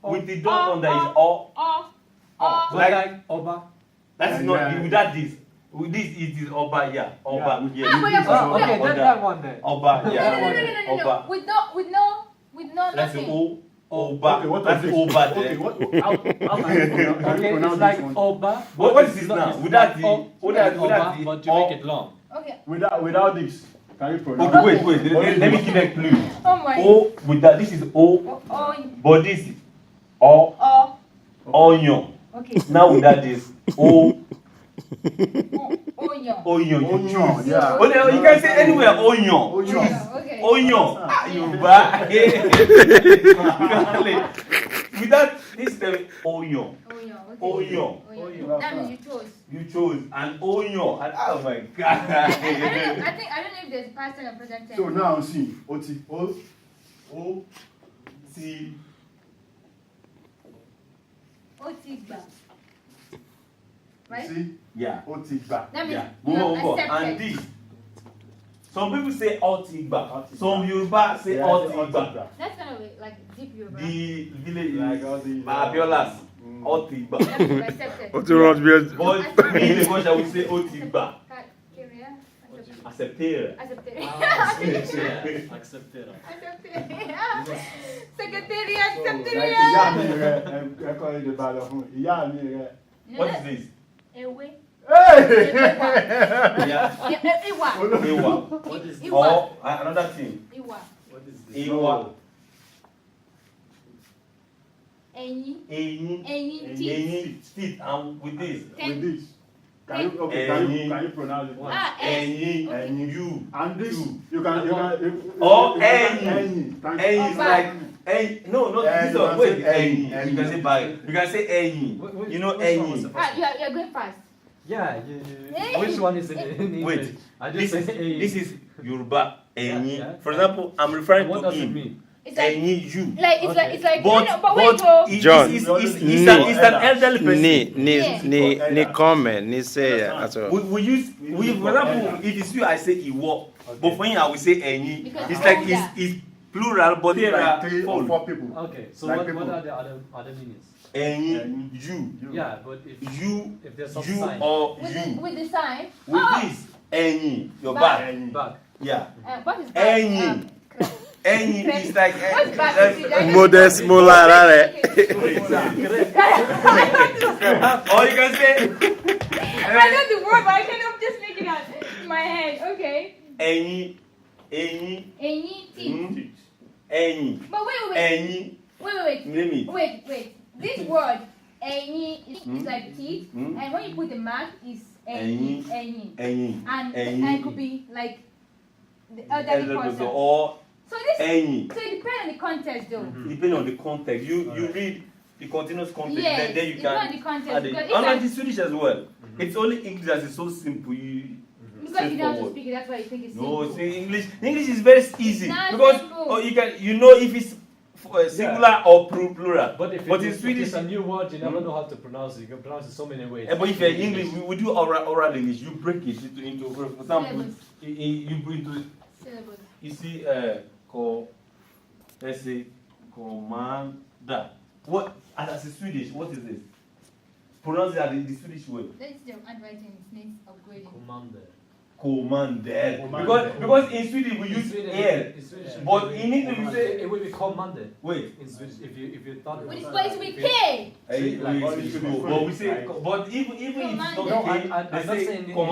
with the dot on there is O. Like Oba. That's not without this. With this it is Oba, yeah. Oba, yeah. Okay, that one then. Oba, yeah. No. Oba. With no That's nothing. Oba. Okay, what That's is Oba this? there. Okay, how Okay, it's like Oba. What is this now? Without the Oba, the but you make it long. Okay. Without this, can you pronounce? Okay, wait. Let me give a clue. Oh my. O with that. This is O, but this is O. Onion. Okay. Now without this O. Onion. Onion, yeah. Well, you can say anywhere onion. Okay. Onion. Yoruba. Without this term onion. Onion. That means you chose. You chose an onion. And oh my god. I don't know if there's past tense or present tense. So now see, O T. Otigba. Right? See? Yeah. Otigba. That means Yeah. you have Go. accepted. And this. Some people say Otigba. Some Yoruba say Otigba. That's kind of like deep Yoruba. The village Like all the Abiolas. Otigba. That means you accepted. What's wrong with But me in the culture we say Otigba. Kyria? Accepted. Accepted. Accepted. Secretariat, ìyá mi secretariat. rẹ ẹkọ èdè balẹ̀ fún ìyá mi rẹ. What is this? Ewe. Yeah. Iwa. Iwa. What is this? Or another thing. Iwa. What is this? Iwa. Eyin. Eyin. Teeth. Teeth. And with this. With this. Can you can you pronounce it? Eyin. Ẹyin. You. And this you can Or ẹyin. ẹyin. Ẹyin is like ẹyin. No, this one. Wait. Ẹyin. ẹyin. You can say bag. You can say ẹyin. You know ẹyin. You're going fast. Yeah, which one is in English? Wait. I just say This is Yoruba ẹyin. Yeah. For example, I'm referring What to does it him. mean? It's like, Ẹyin. You. it's like, But wait, oh. John, it's an elderly person. ni comment, ni say at We use for example, if it's you, I say Iwo, but for him I will say Ẹyin. Because It's like older. it's plural, but there Like are 3 or 4 people. Okay, so Like what people. are the other meanings? Ẹyin, you, Yeah, but if you, there's some you sign. or With you. the sign. With this Ẹyin, your Back. back. back. Yeah. What is that? Ẹyin. Ẹyin is like What's back? modest molar rare. or you can say I know the word, but I cannot just make it out in my head. Okay. Ẹyin, Ẹyin, Any teeth. Ẹyin, But wait. Ẹyin. Name it. Wait. This word, any, is like teeth, and when you put the mark, is any. Ẹyin. And it could be like the elderly Elderly person. or So this, Ẹyin. so it depends on the context, though. Depending on the context, you read the continuous context, Yes, then you it's can not the context, add it. because if Unlike I- the Swedish as well, it's only English that is so simple. Because you don't have to straightforward. speak it, that's why you think it's No, simple. see, English is very easy Not because simple. you know if it's singular or plural. But if in if Swedish, it's a new word, you never know how to pronounce it. You can pronounce it so many ways. but if you're English, we do oral English. You break it into for example, Syllables. you bring to Syllables. you see let's say commander. What as a Swedish? What is this? Pronounce it as the Swedish way. That's the handwriting, it needs upgrading. Commander. Commander. Commander. Because in Swedish we In use Sweden, L. in Swedish, But in English we say it will be commanded. wait. In Swedish, if you thought it With was it's going to be if K. See, like, But we say, but even if it's Commander. not No, okay, I'm they not say saying command.